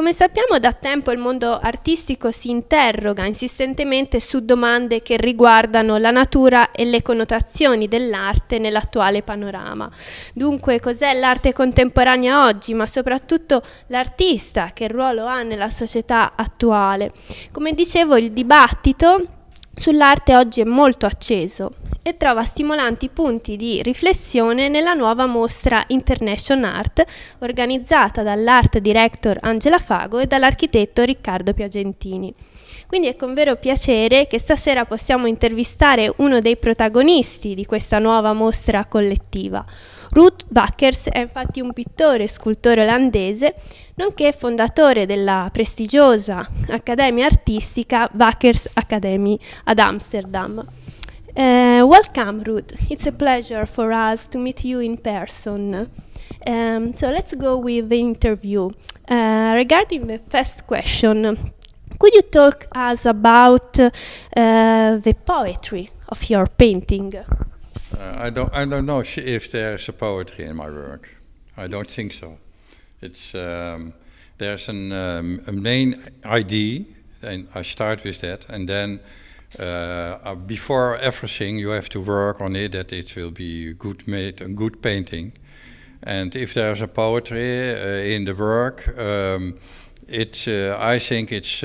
Come sappiamo, da tempo il mondo artistico si interroga insistentemente su domande che riguardano la natura e le connotazioni dell'arte nell'attuale panorama. Dunque, cos'è l'arte contemporanea oggi, ma soprattutto l'artista, che ruolo ha nella società attuale? Come dicevo, il dibattito sull'arte oggi è molto acceso e trova stimolanti punti di riflessione nella nuova mostra International Art, organizzata dall'art director Angela Fago e dall'architetto Riccardo Piagentini. Quindi è con vero piacere che stasera possiamo intervistare uno dei protagonisti di questa nuova mostra collettiva. Ruudt Wackers è infatti un pittore e scultore olandese, nonché fondatore della prestigiosa accademia artistica Wackers Academy ad Amsterdam. Welcome, Ruudt. It's a pleasure for us to meet you in person. So let's go with the interview. Regarding the first question, could you talk us about the poetry of your painting? I don't know if there's a poetry in my work. I don't think so. It's there's a main idea, and I start with that, and then before everything you have to work on it that it will be good made, a good painting. And if there's a poetry in the work, I think it's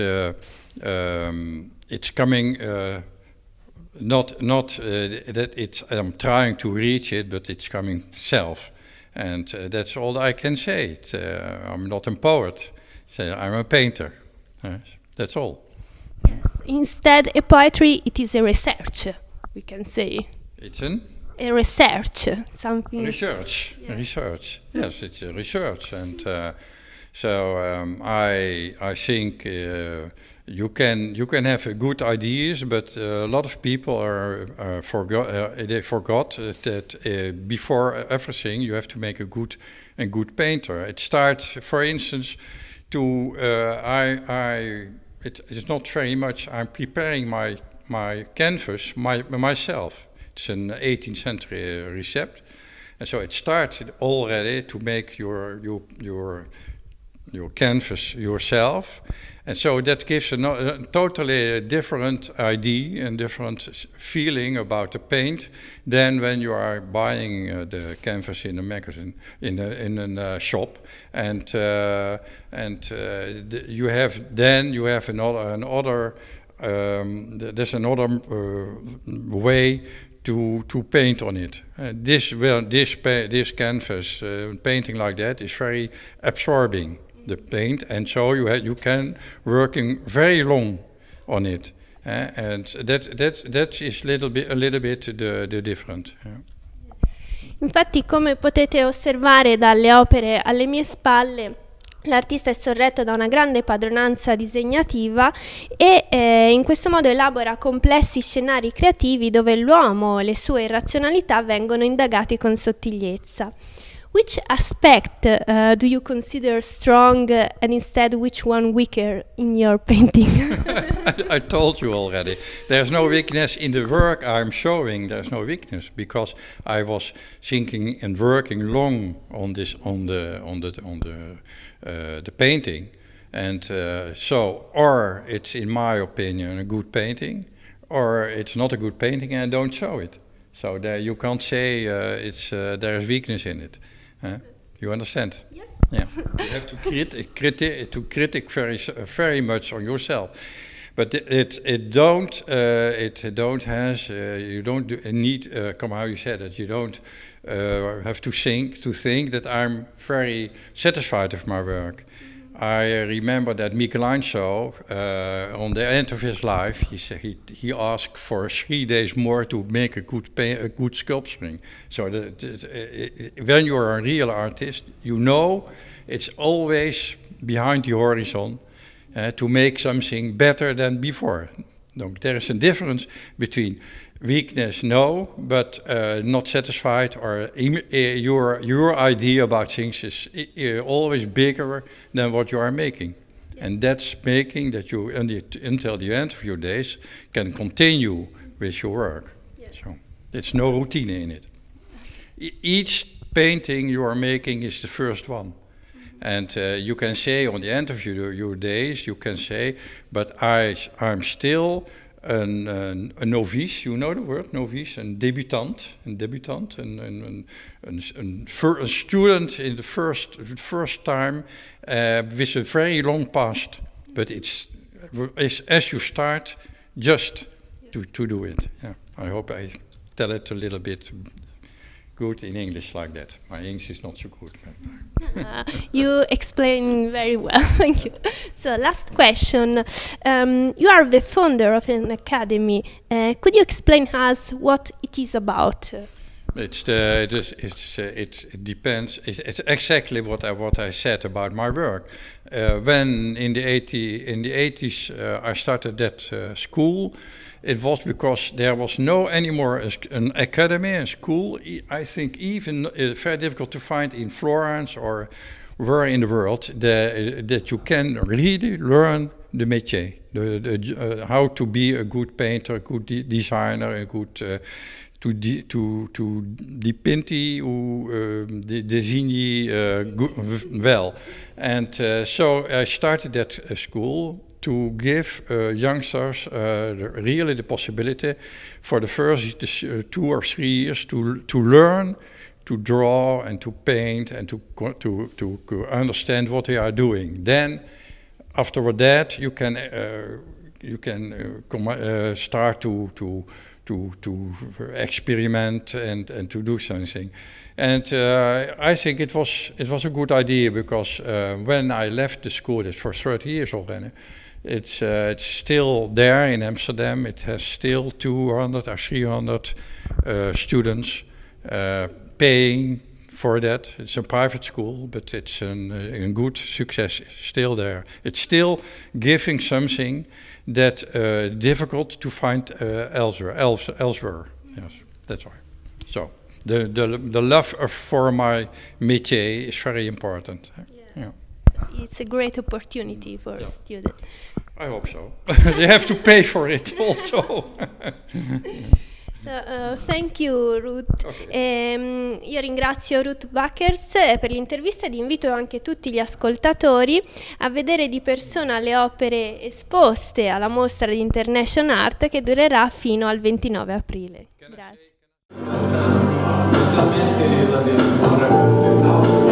coming. Not that I'm trying to reach it, but it's coming self, and that's all I can say. I'm not a poet, so I'm a painter. That's all. Yes. Instead, a poetry, it is a research, we can say. It's a research, something. Research, yeah. Research. Yes, it's a research, and I think. You can have good ideas, but a lot of people they forgot that before everything you have to make a good painter. It starts, for instance, it's not very much. I'm preparing my canvas myself. It's an 18th century recept, and so it starts already to make your canvas yourself. And so that gives a totally different idea and different feeling about the paint than when you are buying the canvas in a magazine, in a shop, and you have another there's another way to paint on it. This canvas painting like that is very absorbing. The paint, and so you can working very long on it, and that is a little bit the different. Yeah. Infatti, come potete osservare dalle opere alle mie spalle, l'artista è sorretto da una grande padronanza disegnativa e in questo modo elabora complessi scenari creativi dove l'uomo e le sue irrazionalità vengono indagati con sottigliezza. Which aspect do you consider strong and instead which one weaker in your painting? I told you already. There's no weakness in the work I'm showing. There's no weakness because I was thinking and working long on this the painting, and so or it's in my opinion a good painting, or it's not a good painting and I don't show it. So there you can't say there's weakness in it. You understand? Yes. Yeah. You have to critic very much on yourself, but you don't need how you said it. You don't have to think that I'm very satisfied with my work. I remember that Michelangelo, on the end of his life, he asked for 3 days more to make a good sculpturing. So when you are a real artist, you know it's always behind the horizon to make something better than before. There is a difference between weakness, no, but not satisfied, or your idea about things is always bigger than what you are making. Yeah. And that's making that you, until the end of your days, can continue with your work. Yeah. So there's no routine in it. Each painting you are making is the first one. And you can say on the end of your days, you can say, but I'm still a novice, you know the word novice, a debutant, a student in the first time with a very long past. But it's as you start, just to do it. Yeah. I hope I tell it a little bit good in English like that. My English is not so good. You explain very well, thank you. So last question. You are the founder of an academy. Could you explain us what it is about? It depends. It's exactly what I said about my work. When in the 80s I started that school, it was because there was no anymore an academy, a school. I think even very difficult to find in Florence or where in the world that you can really learn the métier, how to be a good painter, a good designer, a good to dipinti disegni well. And so I started that school to give youngsters really the possibility for the first 2 or 3 years to learn to draw and to paint and to understand what they are doing. Then after that you can start to experiment and to do something. And I think it was a good idea because when I left the school, it's for 30 years already, it's still there in Amsterdam. It has still 200 or 300 students paying for that. It's a private school, but it's a good success still there. It's still giving something that difficult to find elsewhere. Yes, that's why. So the love for my métier is very important. Yeah. It's a great opportunity for students. I hope so. They have to pay for it also. So, thank you Ruudt. Okay. Io ringrazio Ruudt Wackers per l'intervista ed invito anche tutti gli ascoltatori a vedere di persona le opere esposte alla mostra di International Art che durerà fino al 29 aprile. Grazie. Specialmente la del